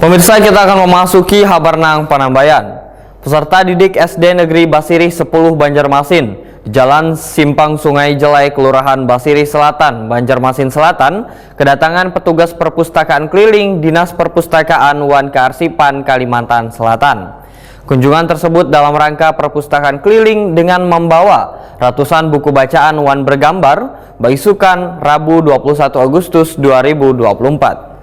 Pemirsa, kita akan memasuki Habarnang Panambayan. Peserta didik SD Negeri Basirih 10 Banjarmasin di Jalan Simpang Sungai Jelai, Kelurahan Basirih Selatan, Banjarmasin Selatan, kedatangan petugas perpustakaan keliling Dinas Perpustakaan Wan Kearsipan Kalimantan Selatan. Kunjungan tersebut dalam rangka perpustakaan keliling dengan membawa ratusan buku bacaan Wan bergambar Baisukan Rabu 21 Agustus 2024.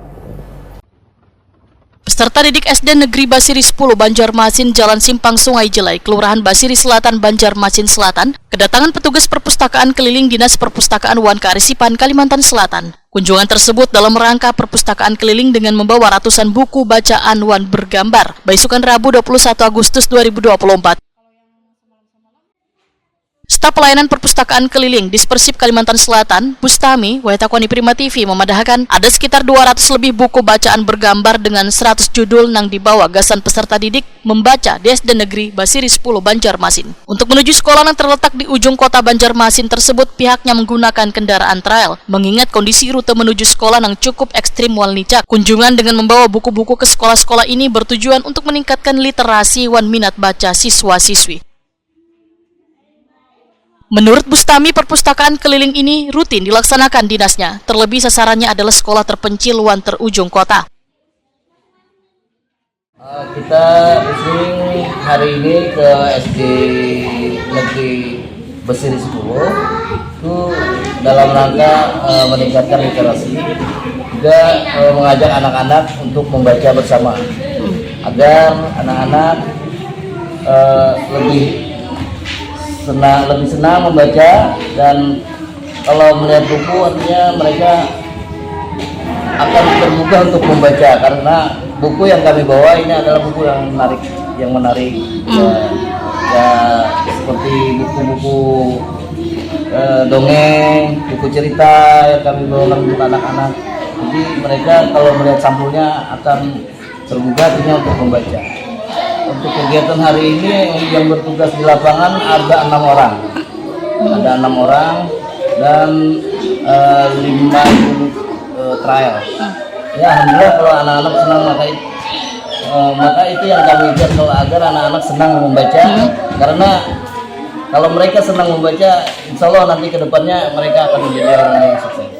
Peserta didik SD Negeri Basirih 10 Banjarmasin Jalan Simpang Sungai Jelai, Kelurahan Basirih Selatan, Banjarmasin Selatan, kedatangan petugas perpustakaan keliling Dinas Perpustakaan Wan Kearsipan Kalimantan Selatan. Kunjungan tersebut dalam rangka perpustakaan keliling dengan membawa ratusan buku bacaan Wan bergambar Baisukan Rabu 21 Agustus 2024. Staf Pelayanan Perpustakaan Keliling Dispersip Kalimantan Selatan, Bustami, Wahitakwani Prima TV memadahkan ada sekitar 200 lebih buku bacaan bergambar dengan 100 judul yang dibawa gasan peserta didik membaca di SD Negeri Basirih 10 Banjarmasin. Untuk menuju sekolah yang terletak di ujung kota Banjarmasin tersebut, pihaknya menggunakan kendaraan trail, mengingat kondisi rute menuju sekolah yang cukup ekstrim wal nicak. Kunjungan dengan membawa buku-buku ke sekolah-sekolah ini bertujuan untuk meningkatkan literasi wan minat baca siswa-siswi. Menurut Bustami, perpustakaan keliling ini rutin dilaksanakan dinasnya, terlebih sasarannya adalah sekolah terpencil wan terujung kota. Kita sering hari ini ke SD Negeri Basirih 10 itu dalam rangka meningkatkan literasi, juga mengajak anak-anak untuk membaca bersama agar anak-anak lebih senang membaca, dan kalau melihat buku artinya mereka akan terbuka untuk membaca, karena buku yang kami bawa ini adalah buku yang menarik ya seperti buku-buku dongeng, buku cerita yang kami bawa untuk anak-anak. Jadi mereka kalau melihat sampulnya akan terbuka artinya untuk membaca. Untuk kegiatan hari ini yang bertugas di lapangan ada 6 orang, dan 5 trial. Ya, alhamdulillah kalau anak-anak senang, maka itu yang kami lihat, kalau agar anak-anak senang membaca, karena kalau mereka senang membaca, insya Allah nanti kedepannya mereka akan menjadi orang yang sukses.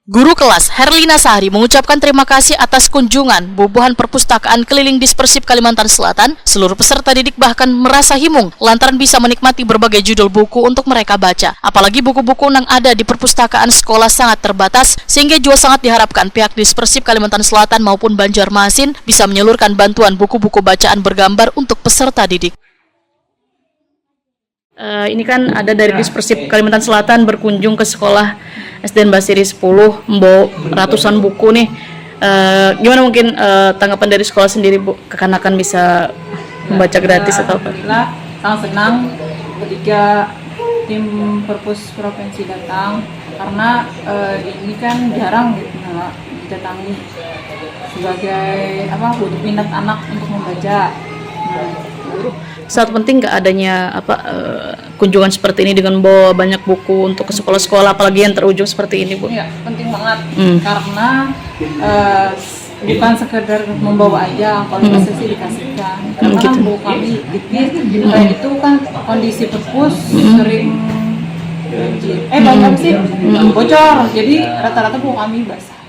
Guru kelas Herlina Sahri mengucapkan terima kasih atas kunjungan bubuhan perpustakaan keliling Dispersip Kalimantan Selatan. Seluruh peserta didik bahkan merasa himung lantaran bisa menikmati berbagai judul buku untuk mereka baca. Apalagi buku-buku yang ada di perpustakaan sekolah sangat terbatas, sehingga juga sangat diharapkan pihak Dispersip Kalimantan Selatan maupun Banjarmasin bisa menyalurkan bantuan buku-buku bacaan bergambar untuk peserta didik. Ini kan ada dari Dispersip Kalimantan Selatan berkunjung ke sekolah SD Basirih 10 membawa ratusan buku nih. Gimana mungkin tanggapan dari sekolah sendiri, Bu? Kekanakan bisa membaca gratis atau apa? Sangat senang ketika tim perpus provinsi datang, karena ini kan jarang didatangi sebagai untuk minat anak untuk membaca. Saat penting nggak adanya kunjungan seperti ini dengan bawa banyak buku untuk ke sekolah-sekolah, apalagi yang terujung seperti ini, Bu? Iya, penting banget karena bukan sekedar membawa aja, kalau bisa sih dikasihkan. Karena kan buku kami dikit, itu kan kondisi perpus sering bocor, jadi rata-rata buku kami basah.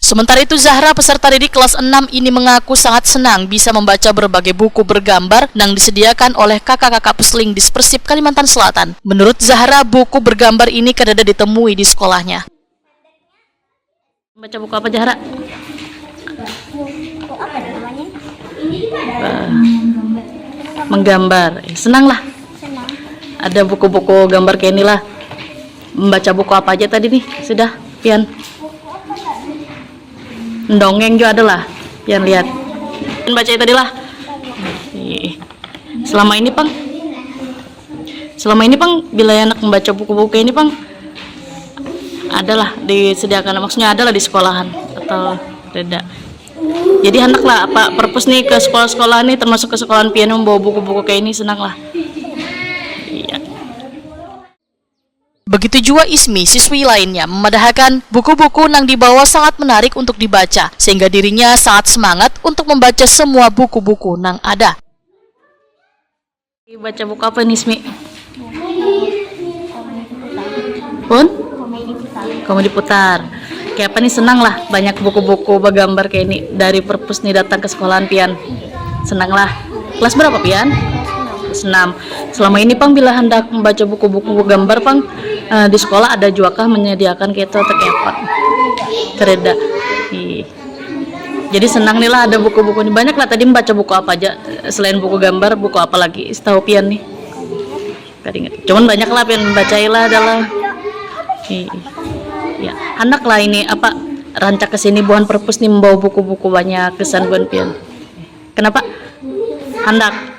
Sementara itu, Zahra, peserta didik kelas 6 ini mengaku sangat senang bisa membaca berbagai buku bergambar yang disediakan oleh kakak-kakak Pusling Dispersip Kalimantan Selatan. Menurut Zahra, buku bergambar ini kadang ditemui di sekolahnya. Baca buku apa, Zahra? Buku apa namanya? Menggambar. Senang lah. Senang. Ada buku-buku gambar kayak inilah. Membaca buku apa aja tadi nih? Sudah, Pian? Dongeng juga ada lah, Pian lihat. Baca tadi lah. Selama ini Pang, bila anak membaca buku-buku ini, Pang, adalah disediakan, maksudnya adalah di sekolahan atau tidak? Jadi anak lah, perpus nih ke sekolah-sekolah nih, termasuk ke sekolahan Pian membawa buku-buku kayak ini, senang lah. Iya. Begitu juga Ismi, siswi lainnya, memadahkan buku-buku yang dibawa sangat menarik untuk dibaca, sehingga dirinya sangat semangat untuk membaca semua buku-buku yang ada. Baca buku apa nih, Ismi? Pun? Komedi putar. Kayak apa nih, senang lah, banyak buku-buku bergambar kayak ini. Dari perpus nih datang ke sekolahan Pian. Senang lah. Kelas berapa Pian? 6. Selama ini Pang bila hendak membaca buku-buku gambar Pang di sekolah ada juga kah menyediakan gitu atau kayak apa? Kereda. Jadi senang nih lah ada buku-buku ini. Banyak lah tadi membaca buku apa aja selain buku gambar, buku apa lagi? Setahu Pian nih. Gak ingat. Cuman banyak lah Pian membacailah adalah. Ya, anak lah ini apa rancak kesini buan perpus nih membawa buku-buku banyak kesan buan Pian. Kenapa? Hendak